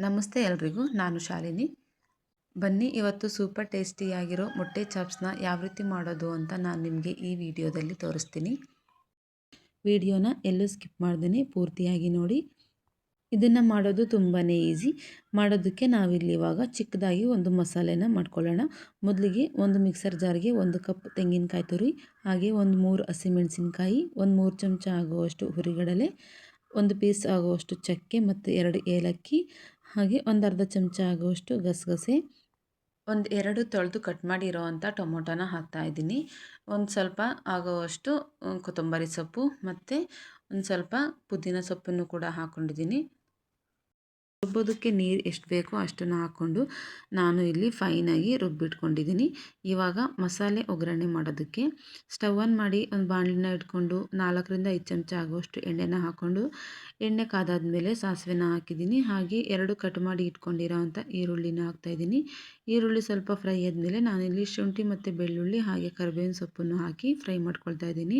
ನಮಸ್ತೆ ಎಲ್ರಿಗೂ, ನಾನು ಶಾಲಿನಿ. ಬನ್ನಿ ಇವತ್ತು ಸೂಪರ್ ಟೇಸ್ಟಿಯಾಗಿರೋ ಮೊಟ್ಟೆ ಚಾಪ್ಸ್ನ ಯಾವ ರೀತಿ ಮಾಡೋದು ಅಂತ ನಾನು ನಿಮಗೆ ಈ ವಿಡಿಯೋದಲ್ಲಿ ತೋರಿಸ್ತೀನಿ. ವಿಡಿಯೋನ ಎಲ್ಲೂ ಸ್ಕಿಪ್ ಮಾಡ್ದೇ ಪೂರ್ತಿಯಾಗಿ ನೋಡಿ. ಇದನ್ನು ಮಾಡೋದು ತುಂಬಾ ಈಸಿ. ಮಾಡೋದಕ್ಕೆ ನಾವಿಲ್ಲಿ ಇವಾಗ ಚಿಕ್ಕದಾಗಿ ಒಂದು ಮಸಾಲೆನ ಮಾಡ್ಕೊಳ್ಳೋಣ. ಮೊದಲಿಗೆ ಒಂದು ಮಿಕ್ಸರ್ ಜಾರ್ಗೆ 1 ಕಪ್ ತೆಂಗಿನಕಾಯಿ ತುರಿ, ಹಾಗೆ ಒಂದು 3 ಹಸಿಮೆಣಸಿನಕಾಯಿ, ಒಂದು 3 ಚಮಚ ಆಗುವಷ್ಟು ಹುರಿಗಡಲೆ, 1 ಪೀಸ್ ಆಗುವಷ್ಟು ಚಕ್ಕೆ ಮತ್ತು 2 ಏಲಕ್ಕಿ, ಹಾಗೆ ಒಂದು ಅರ್ಧ ಚಮಚ ಆಗುವಷ್ಟು ಗಸಗಸೆ, ಒಂದು 2 ತೊಳೆದು ಕಟ್ ಮಾಡಿರೋ ಅಂಥ ಟೊಮೊಟೊನ ಹಾಕ್ತಾಯಿದ್ದೀನಿ. ಒಂದು ಸ್ವಲ್ಪ ಆಗುವಷ್ಟು ಕೊತ್ತಂಬರಿ ಸೊಪ್ಪು ಮತ್ತು ಒಂದು ಸ್ವಲ್ಪ ಪುದೀನ ಸೊಪ್ಪನ್ನು ಕೂಡ ಹಾಕ್ಕೊಂಡಿದ್ದೀನಿ. ರುಬ್ಬೋದಕ್ಕೆ ನೀರು ಎಷ್ಟು ಬೇಕೋ ಅಷ್ಟನ್ನು ಹಾಕ್ಕೊಂಡು ನಾನು ಇಲ್ಲಿ ಫೈನಾಗಿ ರುಬ್ಬಿಟ್ಕೊಂಡಿದ್ದೀನಿ. ಇವಾಗ ಮಸಾಲೆ ಒಗ್ಗರಣೆ ಮಾಡೋದಕ್ಕೆ ಸ್ಟವ್ ಆನ್ ಮಾಡಿ ಒಂದು ಬಾಣಲಿನ ಇಟ್ಕೊಂಡು 4ರಿಂದ 5 ಚಮಚ ಆಗುವಷ್ಟು ಎಣ್ಣೆನ ಹಾಕ್ಕೊಂಡು, ಎಣ್ಣೆ ಕಾದಾದ್ಮೇಲೆ ಸಾಸಿವೆನ ಹಾಕಿದ್ದೀನಿ. ಹಾಗೆ 2 ಕಟ್ ಮಾಡಿ ಇಟ್ಕೊಂಡಿರೋ ಅಂಥ ಈರುಳ್ಳಿನ ಹಾಕ್ತಾಯಿದ್ದೀನಿ. ಈರುಳ್ಳಿ ಸ್ವಲ್ಪ ಫ್ರೈ ಆದಮೇಲೆ ನಾನಿಲ್ಲಿ ಶುಂಠಿ ಮತ್ತು ಬೆಳ್ಳುಳ್ಳಿ ಹಾಗೆ ಕರಿಬೇವಿನ ಸೊಪ್ಪನ್ನು ಹಾಕಿ ಫ್ರೈ ಮಾಡ್ಕೊಳ್ತಾ ಇದ್ದೀನಿ.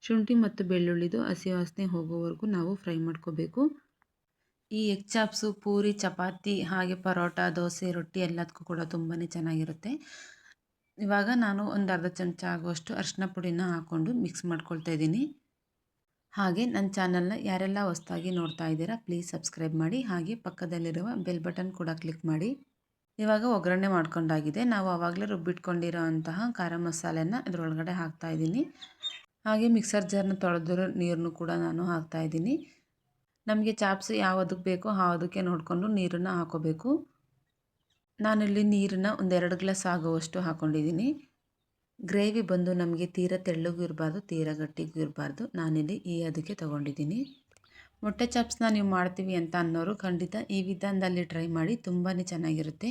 ಶುಂಠಿ ಮತ್ತು ಬೆಳ್ಳುಳ್ಳಿದು ಹಸಿ ವಾಸನೆ ಹೋಗೋವರೆಗೂ ನಾವು ಫ್ರೈ ಮಾಡ್ಕೋಬೇಕು. ಈ ಎಗ್ ಚಾಪ್ಸು ಪೂರಿ, ಚಪಾತಿ ಹಾಗೆ ಪರೋಟ, ದೋಸೆ, ರೊಟ್ಟಿ ಎಲ್ಲದಕ್ಕೂ ಕೂಡ ತುಂಬಾ ಚೆನ್ನಾಗಿರುತ್ತೆ. ಇವಾಗ ನಾನು ಒಂದು ಅರ್ಧ ಚಮಚ ಆಗುವಷ್ಟು ಅರಿಶಿನ ಪುಡಿನ ಹಾಕ್ಕೊಂಡು ಮಿಕ್ಸ್ ಮಾಡ್ಕೊಳ್ತಾ ಇದ್ದೀನಿ. ಹಾಗೆ ನನ್ನ ಚಾನಲ್ನ ಯಾರೆಲ್ಲ ಹೊಸದಾಗಿ ನೋಡ್ತಾ ಇದ್ದೀರಾ ಪ್ಲೀಸ್ ಸಬ್ಸ್ಕ್ರೈಬ್ ಮಾಡಿ, ಹಾಗೆ ಪಕ್ಕದಲ್ಲಿರುವ ಬೆಲ್ ಬಟನ್ ಕೂಡ ಕ್ಲಿಕ್ ಮಾಡಿ. ಇವಾಗ ಒಗ್ಗರಣೆ ಮಾಡ್ಕೊಂಡಾಗಿದೆ. ನಾವು ಆವಾಗಲೇ ರುಬ್ಬಿಟ್ಕೊಂಡಿರೋ ಅಂತಹ ಖಾರ ಮಸಾಲೆನ ಇದರೊಳಗಡೆ ಹಾಕ್ತಾಯಿದ್ದೀನಿ. ಹಾಗೆ ಮಿಕ್ಸರ್ ಜಾರ್ನ ತೊಳೆದಿರೋ ನೀರನ್ನು ಕೂಡ ನಾನು ಹಾಕ್ತಾಯಿದ್ದೀನಿ. ನಮಗೆ ಚಾಪ್ಸ್ ಯಾವುದಕ್ಕೆ ಬೇಕೋ ಅದಕ್ಕೆ ನೋಡಿಕೊಂಡು ನೀರನ್ನು ಹಾಕೋಬೇಕು. ನಾನಿಲ್ಲಿ ನೀರನ್ನು ಒಂದು 2 ಗ್ಲಾಸ್ ಆಗುವಷ್ಟು ಹಾಕ್ಕೊಂಡಿದ್ದೀನಿ. ಗ್ರೇವಿ ಬಂದು ನಮಗೆ ತೀರಾ ತೆಳ್ಳಗೂ ಇರಬಾರ್ದು, ತೀರಾ ಗಟ್ಟಿಗೂ ಇರಬಾರ್ದು. ನಾನಿಲ್ಲಿ ಅದಕ್ಕೆ ತೊಗೊಂಡಿದ್ದೀನಿ. ಮೊಟ್ಟೆ ಚಾಪ್ಸ್ನ ನೀವು ಮಾಡ್ತೀವಿ ಅಂತ ಅನ್ನೋರು ಖಂಡಿತ ಈ ವಿಧಾನದಲ್ಲಿ ಟ್ರೈ ಮಾಡಿ, ತುಂಬಾ ಚೆನ್ನಾಗಿರುತ್ತೆ.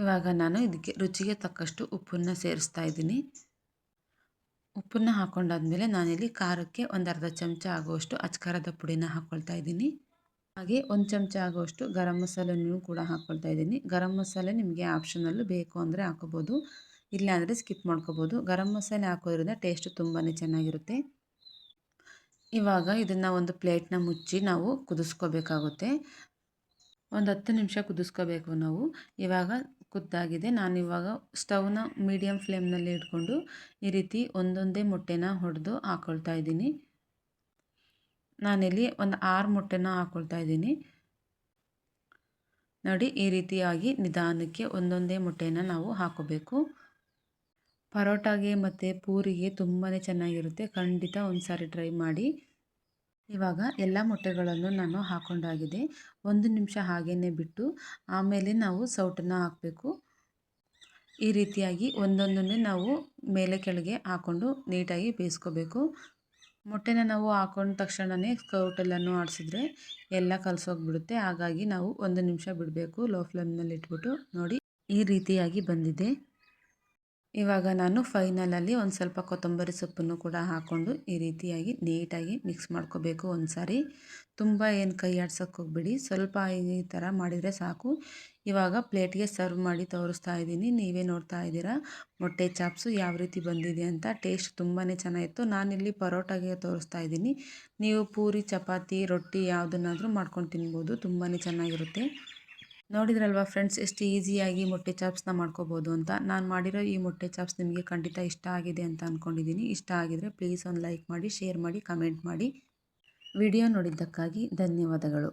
ಇವಾಗ ನಾನು ಇದಕ್ಕೆ ರುಚಿಗೆ ತಕ್ಕಷ್ಟು ಉಪ್ಪನ್ನು ಸೇರಿಸ್ತಾ ಇದ್ದೀನಿ. ಉಪ್ಪನ್ನು ಹಾಕ್ಕೊಂಡಾದ್ಮೇಲೆ ನಾನಿಲ್ಲಿ ಖಾರಕ್ಕೆ ಒಂದು ಅರ್ಧ ಚಮಚ ಆಗುವಷ್ಟು ಅಚ್ಕಾರದ ಪುಡಿನ ಹಾಕ್ಕೊಳ್ತಾ ಇದ್ದೀನಿ. ಹಾಗೆ 1 ಚಮಚ ಆಗುವಷ್ಟು ಗರಂ ಮಸಾಲೆನೂ ಕೂಡ ಹಾಕ್ಕೊಳ್ತಾ ಇದ್ದೀನಿ. ಗರಂ ಮಸಾಲೆ ನಿಮಗೆ ಆಪ್ಷನಲ್ಲು, ಬೇಕು ಅಂದರೆ ಹಾಕೋಬೋದು, ಇಲ್ಲಾಂದರೆ ಸ್ಕಿಪ್ ಮಾಡ್ಕೋಬೋದು. ಗರಂ ಮಸಾಲೆ ಹಾಕೋದ್ರಿಂದ ಟೇಸ್ಟು ತುಂಬಾ ಚೆನ್ನಾಗಿರುತ್ತೆ. ಇವಾಗ ಇದನ್ನು ಒಂದು ಪ್ಲೇಟ್ನ ಮುಚ್ಚಿ ನಾವು ಕುದಿಸ್ಕೋಬೇಕಾಗುತ್ತೆ. ಒಂದು 10 ನಿಮಿಷ ಕುದಿಸ್ಕೋಬೇಕು ನಾವು. ಇವಾಗ ಕುದ್ದಾಗಿದೆ. ನಾನಿವಾಗ ಸ್ಟವ್ನ ಮೀಡಿಯಮ್ ಫ್ಲೇಮ್ನಲ್ಲಿ ಇಟ್ಕೊಂಡು ಈ ರೀತಿ ಒಂದೊಂದೇ ಮೊಟ್ಟೆನ ಹೊಡೆದು ಹಾಕ್ಕೊಳ್ತಾ ಇದ್ದೀನಿ. ನಾನಿಲ್ಲಿ ಒಂದು 6 ಮೊಟ್ಟೆನ ಹಾಕ್ಕೊಳ್ತಾ ಇದ್ದೀನಿ. ನೋಡಿ, ಈ ರೀತಿಯಾಗಿ ನಿಧಾನಕ್ಕೆ ಒಂದೊಂದೇ ಮೊಟ್ಟೆನ ನಾವು ಹಾಕೋಬೇಕು. ಪರೋಟಾಗೆ ಮತ್ತು ಪೂರಿಗೆ ತುಂಬಾ ಚೆನ್ನಾಗಿರುತ್ತೆ. ಖಂಡಿತ ಒಂದು ಸಾರಿ ಟ್ರೈ ಮಾಡಿ. ಇವಾಗ ಎಲ್ಲ ಮೊಟ್ಟೆಗಳನ್ನು ನಾನು ಹಾಕ್ಕೊಂಡಾಗಿದೆ. 1 ನಿಮಿಷ ಹಾಗೇ ಬಿಟ್ಟು ಆಮೇಲೆ ನಾವು ಸೌಟನ್ನು ಹಾಕಬೇಕು. ಈ ರೀತಿಯಾಗಿ ಒಂದೊಂದನ್ನೇ ನಾವು ಮೇಲೆ ಕೆಳಗೆ ಹಾಕ್ಕೊಂಡು ನೀಟಾಗಿ ಬೇಯಿಸ್ಕೋಬೇಕು. ಮೊಟ್ಟೆನ ನಾವು ಹಾಕೊಂಡ ತಕ್ಷಣವೇ ಸೌಟೆಲ್ಲನೂ ಆಡಿಸಿದ್ರೆ ಎಲ್ಲ ಕಲಸೋಗ್ಬಿಡುತ್ತೆ. ಹಾಗಾಗಿ ನಾವು 1 ನಿಮಿಷ ಬಿಡಬೇಕು ಲೋ ಫ್ಲೇಮ್ನಲ್ಲಿ ಇಟ್ಬಿಟ್ಟು. ನೋಡಿ, ಈ ರೀತಿಯಾಗಿ ಬಂದಿದೆ. ಇವಾಗ ನಾನು ಫೈನಲಲ್ಲಿ ಒಂದು ಸ್ವಲ್ಪ ಕೊತ್ತಂಬರಿ ಸೊಪ್ಪನ್ನು ಕೂಡ ಹಾಕ್ಕೊಂಡು ಈ ರೀತಿಯಾಗಿ ನೀಟಾಗಿ ಮಿಕ್ಸ್ ಮಾಡ್ಕೋಬೇಕು ಒಂದು ಸಾರಿ. ತುಂಬ ಏನು ಕೈ ಆಡ್ಸೋಕ್ಕೆ ಹೋಗ್ಬೇಡಿ, ಸ್ವಲ್ಪ ಈ ಥರ ಮಾಡಿದರೆ ಸಾಕು. ಇವಾಗ ಪ್ಲೇಟ್ಗೆ ಸರ್ವ್ ಮಾಡಿ ತೋರಿಸ್ತಾ ಇದ್ದೀನಿ. ನೀವೇ ನೋಡ್ತಾ ಇದ್ದೀರಾ ಮೊಟ್ಟೆ ಚಾಪ್ಸು ಯಾವ ರೀತಿ ಬಂದಿದೆ ಅಂತ. ಟೇಸ್ಟ್ ತುಂಬಾ ಚೆನ್ನಾಗಿತ್ತು. ನಾನಿಲ್ಲಿ ಪರೋಟಾಗೆ ತೋರಿಸ್ತಾ ಇದ್ದೀನಿ. ನೀವು ಪೂರಿ, ಚಪಾತಿ, ರೊಟ್ಟಿ ಯಾವುದನ್ನಾದರೂ ಮಾಡ್ಕೊಂಡು ತಿನ್ಬೋದು, ತುಂಬಾ ಚೆನ್ನಾಗಿರುತ್ತೆ. ನೋಡಿದ್ರಲ್ವಾ ಫ್ರೆಂಡ್ಸ್, ಎಷ್ಟು ಈಸಿಯಾಗಿ ಮೊಟ್ಟೆ ಚಾಪ್ಸ್ನ ಮಾಡ್ಕೋಬೋದು ಅಂತ. ನಾನು ಮಾಡಿರೋ ಈ ಮೊಟ್ಟೆ ಚಾಪ್ಸ್ ನಿಮಗೆ ಖಂಡಿತ ಇಷ್ಟ ಆಗಿದೆ ಅಂತ ಅಂದ್ಕೊಂಡಿದ್ದೀನಿ. ಇಷ್ಟ ಆಗಿದರೆ ಪ್ಲೀಸ್ ಒಂದು ಲೈಕ್ ಮಾಡಿ, ಶೇರ್ ಮಾಡಿ, ಕಮೆಂಟ್ ಮಾಡಿ. ವಿಡಿಯೋ ನೋಡಿದ್ದಕ್ಕಾಗಿ ಧನ್ಯವಾದಗಳು.